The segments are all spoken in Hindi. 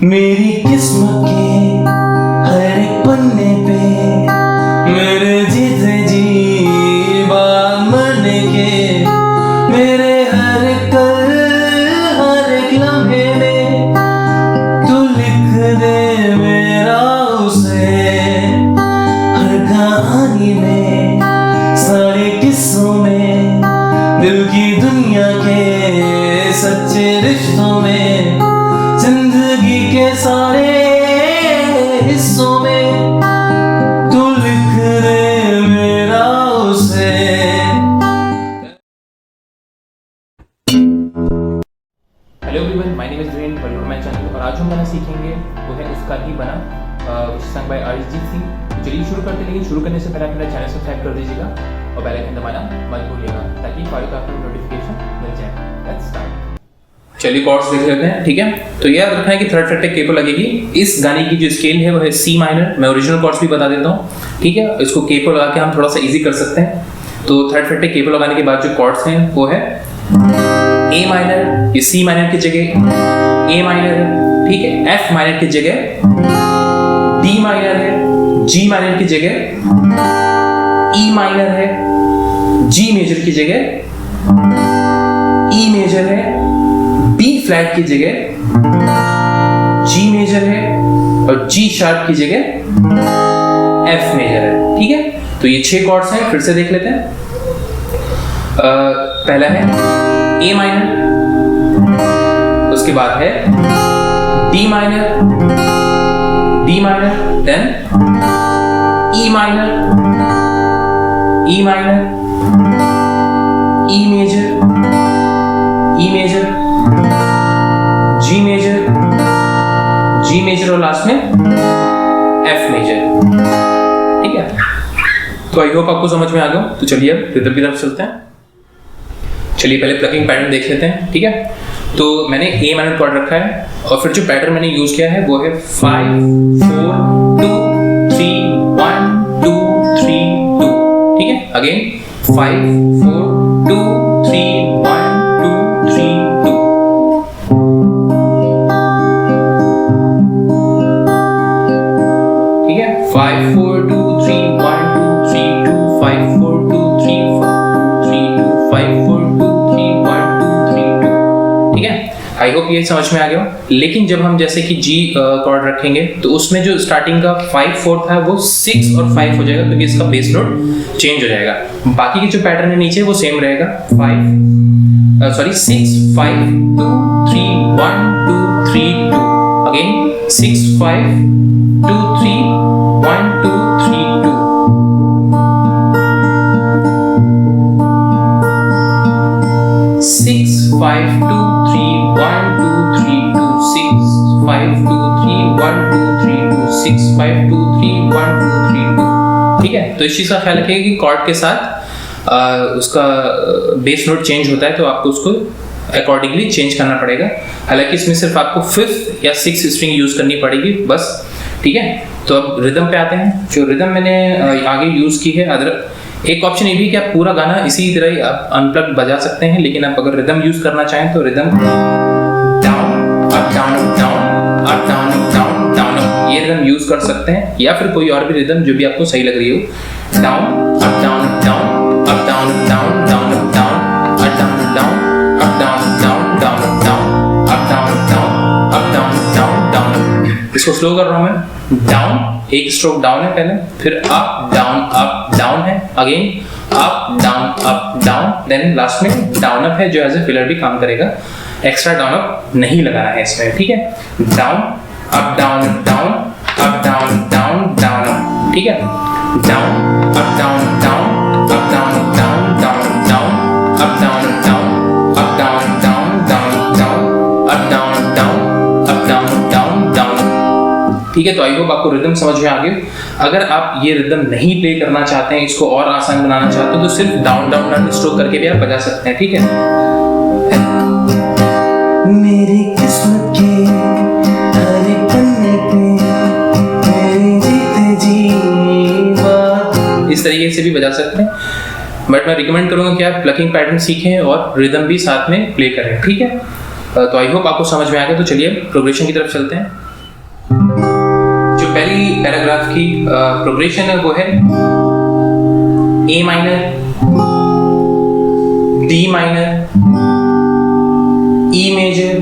मेरी किस्मत के हर एक पन्ने पे मेरे जीते जी बात मन के, मेरे हर कल हर एक लम्हे में तू लिख दे मेरा उसे, हर कहानी में सारे किस्सों में दिल की दुनिया के सच्चे रिश्तों में, जिंदगी के सारे हिस्सों में तू लिख दे मेरा उसे। Hello everyone, my name is Dren, welcome to my channel. और आज हम गाना सीखेंगे वो है उसका ही बना, संग बाय अरिजीत सिंह। तो चलिए शुरू करते हैं, लेकिन शुरू करने से पहले आप मेरा चैनल सब्सक्राइब कर दीजिएगा और बेल आइकन दबाना मत भूलिएगा ताकि फॉलो का आपको नोटिफिकेशन मिल जाए। Let's start. चलिए कॉर्ड्स देख लेते हैं, ठीक है। तो याद रखना है कि थर्ड फ्रेट के पर लगेगी। इस गाने की जो स्केल है वो है सी माइनर। मैं ओरिजिनल कॉर्ड्स भी बता देता हूँ, ठीक है। इसको के पर लगा के हम थोड़ा सा इजी कर सकते हैं। तो थर्ड फ्रेट के पर लगाने के बाद जो कॉर्ड्स हैं वो है ए माइनर, ये सी माइनर की जगह ए माइनर है, ठीक है। एफ माइनर की जगह डी माइनर है, जी माइनर की जगह ई माइनर है, जी मेजर की जगह ई मेजर है, बी फ्लैट की जगह जी मेजर है और जी शार्प की जगह एफ मेजर है, ठीक है। तो ये 6 कॉर्ड्स हैं, फिर से देख लेते हैं। पहला है ए माइनर, उसके बाद है D minor, then E minor, E minor, E major, G major और लास्ट में एफ मेजर, ठीक है। तो आई होप आपको समझ में आ गया। तो चलिए अब रिदम की तरफ चलते हैं। चलिए पहले प्लगिंग पैटर्न देख लेते हैं, ठीक है। तो मैंने ए माइनर कॉर्ड रखा है और फिर जो पैटर्न मैंने यूज किया है वो है 5 4 2 3 1 2 3 2, ठीक है। अगेन 5 4 2 3 1 2 3 2, ठीक है। 5 4 2 3 1 2 3 2 5 4 2 3 3 2 5 4 2 3 1 2 3 2, ठीक है। आई होप ये समझ में आ गया। लेकिन जब हम जैसे कि जी कॉर्ड रखेंगे तो उसमें जो स्टार्टिंग का 5 4 था वो 6 और 5 हो जाएगा, क्योंकि इसका बेस नोट चेंज हो जाएगा। बाकी के जो पैटर्न है नीचे वो सेम रहेगा, 6 5 2 3 1 2 3 2, अगेन 6 5 2 3 1 2 3 2, 6 5 2 3 1 2 3 2, 6 5 2 3 1 2 3 2, 6 5 2 3 1 2 3 2, ठीक है। तो इस चीज का ख्याल रखिएगा कि कॉर्ड के साथ उसका बेस नोट चेंज होता है, तो आपको उसको अकॉर्डिंगली चेंज करना पड़ेगा। हालांकि इसमें सिर्फ आपको 5th या 6th स्ट्रिंग यूज करनी पड़ेगी बस, ठीक है। तो अब रिदम पे आते हैं। जो रिदम मैंने आगे यूज की है, अदर एक ऑप्शन ये भी कि आप पूरा गाना इसी तरह ही आप अनप्लग्ड बजा सकते हैं, लेकिन आप अगर रिदम यूज करना चाहें तो rhythm down up down up down up down up down down up, ये रिदम यूज कर सकते हैं, या फिर कोई और भी रिदम जो भी आपको सही लग रही हो। Down up down up down up down up down down up down up down up down up down up down down up down up down up down up down up down down up. इसको स्लो कर रहा हूं मैं। डाउन, एक स्ट्रोक डाउन है पहले, फिर अप डाउन है, again up down, then last में डाउन अप है जो एज ए फिलर भी काम करेगा। एक्स्ट्रा डाउन अप नहीं लगाना है इसमें, ठीक है। Down up down down up down down down up, ठीक है। Down up down down up down down down down up down down up down down down down up down down up down down down, ठीक है। तो आई होप आपको रिदम समझ में आ गई। अगर आप ये रिदम नहीं प्ले करना चाहते हैं, इसको और आसान बनाना चाहते हो, तो सिर्फ डाउन डाउन डाउन स्ट्रोक करके भी आप बजा सकते हैं, ठीक है। मेरी किस्मत के हर एक पन्ने पे मेरी जीते जी बात, इस तरीके से भी बजा सकते हैं। बट मैं रिकमेंड करूंगा कि आप प्लकिंग पैटर्न सीखें और रिदम भी साथ में प्ले करें, ठीक है। तो आई होप आपको समझ में आ गया। तो चलिए प्रोग्रेशन की तरफ चलते हैं। जो पहली पैराग्राफ की प्रोग्रेशन है वो है A minor, D minor, E major,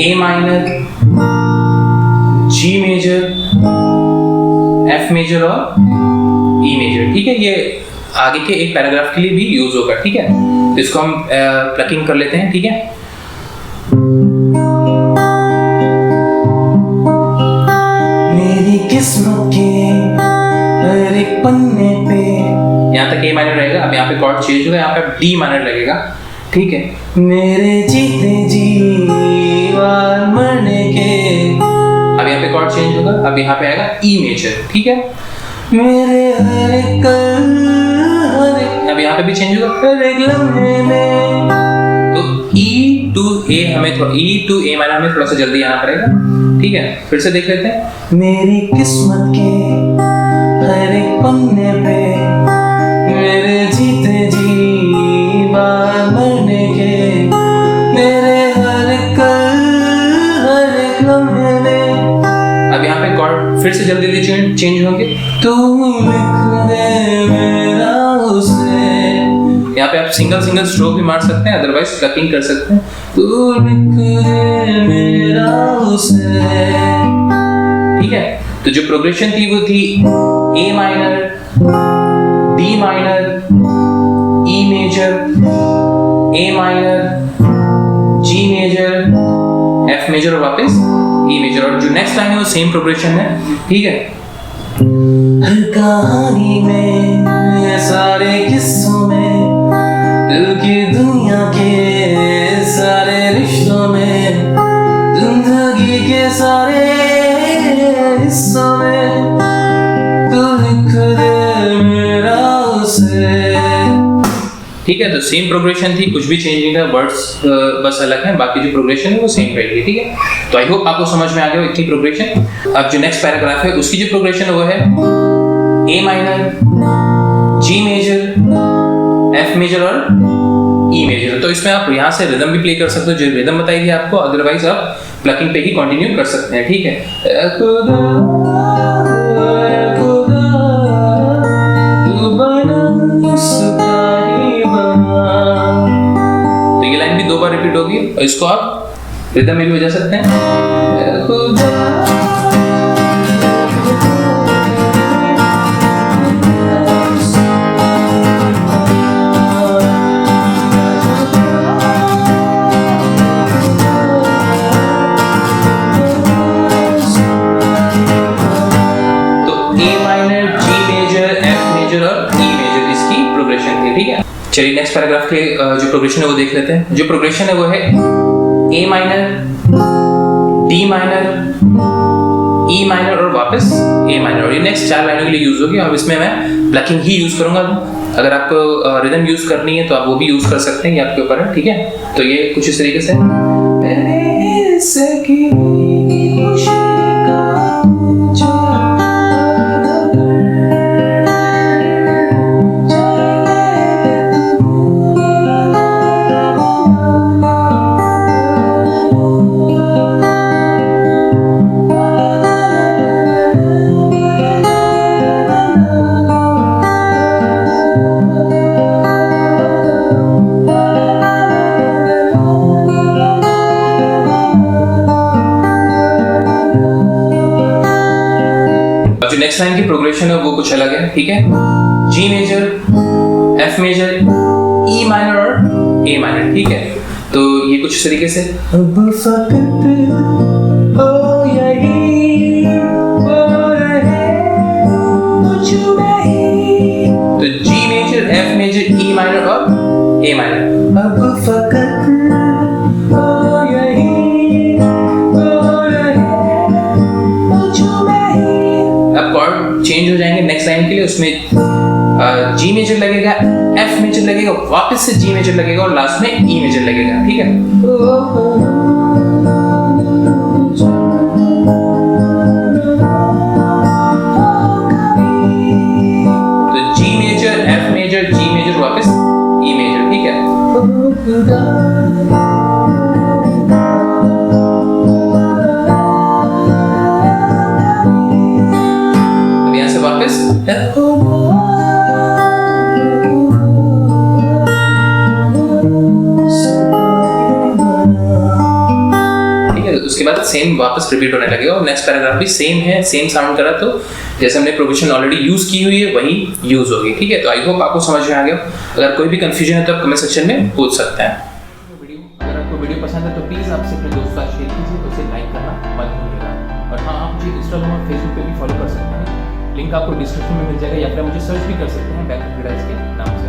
A minor, G major, F major और ई मेजर। ठीक है, ये आगे के एक पैराग्राफ के लिए भी यूज होगा। ठीक है, तो इसको हम प्लकिंग कर लेते हैं। ठीक है, मेरी किस्मत के हर एक पन्ने पे, यहाँ तक ए माइनर रहेगा। अब यहाँ पे कॉर्ड चेंज होगा, यहाँ पे डी माइनर लगेगा। ठीक है, मेरे जीते जी बार मरने के, अब यहाँ पे कॉर्ड चेंज होगा। अब यहाँ पे आएगा ई मेजर। ठीक है, मेरे हर एक कल, हर एक, अब यहाँ पे भी चेंज होगा। हर एक लम्हे में। तो ई टू ए हमें थोड़ा, ई टू ए माइनर हमें थोड़ा सा जल्दी आना पड़ेगा। ठीक है, फिर से देख लेते हैं। मेरी किस्मत के हर एक पन्ने पे, मेरे जीते जी बार मरने के, मेरे हर एक कल, हर एक लम्हे में। अब यहाँ पे कॉर्ड फिर से जल्दी चेंज होंगे। तू लिख दे मेरा उसे, यहाँ पे आप सिंगल स्ट्रोक भी मार सकते हैं, अदरवाइज प्लकिंग कर सकते हैं। तू लिख दे मेरा उसे। ठीक है, तो जो प्रोग्रेशन थी वो थी A minor, D minor, E major, A minor, G major, F major और वापस ई मेजर। और जो नेक्स्ट लाइन है वो सेम प्रोग्रेशन है। ठीक है, हर कहानी में, सारे किस्सों में, दिल की दुनिया के सारे रिश्तों में, जिंदगी के सारे हिस्सों में, तू लिख दे मेरा उसे। ठीक है, तो सेम प्रोग्रेशन थी, कुछ भी चेंज नहीं था, वर्ड्स बस अलग हैं, बाकी जो प्रोग्रेशन है वो सेम रहेगी। ठीक है, तो आई होप आपको समझ में आ गया इतनी प्रोग्रेशन। अब जो नेक्स्ट पैराग्राफ है उसकी जो प्रोग्रेशन है वो है A minor, G major, F major और ई मेजर। तो इसमें आप यहाँ से रिदम भी प्ले कर सकते हो, जो रिदम बताई थी आपको, अदरवाइज आप प्लकिंग पे ही कंटिन्यू कर सकते हैं। ठीक है, तो ये लाइन भी 2 बार रिपीट होगी और इसको आप रिदम में भी बजा सकते हैं। चलिए नेक्स्ट पैराग्राफ के जो प्रोग्रेशन है वो देख लेते हैं। जो प्रोग्रेशन है वो है A minor, D minor, E minor और वापस ए माइनर। और ये नेक्स्ट 4 लाइनों के लिए यूज होगी। अब इसमें मैं प्लकिंग ही यूज करूंगा। अगर आपको रिदम यूज करनी है तो आप वो भी यूज कर सकते हैं, ये आपके ऊपर है। ठीक है, तो ये कुछ इस तरीके से नेक्स्ट लाइन की प्रोग्रेशन है वो कुछ अलग है। ठीक है, G major, F major, E minor और ए माइनर। ठीक है, तो ये कुछ इस तरीके से अब फकत हो यही हो रहे मुझ में ही। तो G major, F major, E minor और ए माइनर। अब फकत हो यही हो रहे मुझ में ही। अब कॉर्ड चेंज हो जाएंगे नेक्स्ट लाइन के लिए। उसमें जी मेजर लगेगा, एफ मेजर लगेगा, वापस से जी मेजर लगेगा और लास्ट में ई मेजर लगेगा। ठीक है, तो G major, F major, G major, वापस ई मेजर। ठीक है, बाद सेम वापस रिपीट होने लगेगा और नेक्स्ट पैराग्राफ भी सेम है, सेम साउंड करा तो जैसे हमने प्रोविजन ऑलरेडी यूज की हुई है वही यूज होगी। ठीक है, तो आई होप आपको समझ में आ गया। अगर कोई भी कंफ्यूजन है तो आप कमेंट सेक्शन में पूछ सकते हैं। अगर आपको वीडियो पसंद है तो प्लीज़ आपसे अपने दोस्तों का शेयर कीजिए, तो उसे लाइक करना मत भूलिएगा। और हाँ, आप मुझे इंस्टाग्राम और फेसबुक पे भी फॉलो कर सकते हैं, लिंक आपको डिस्क्रिप्शन में मिल जाएगा, या फिर मुझे सर्च भी कर सकते हैं बैंकर गाइड्स के नाम से।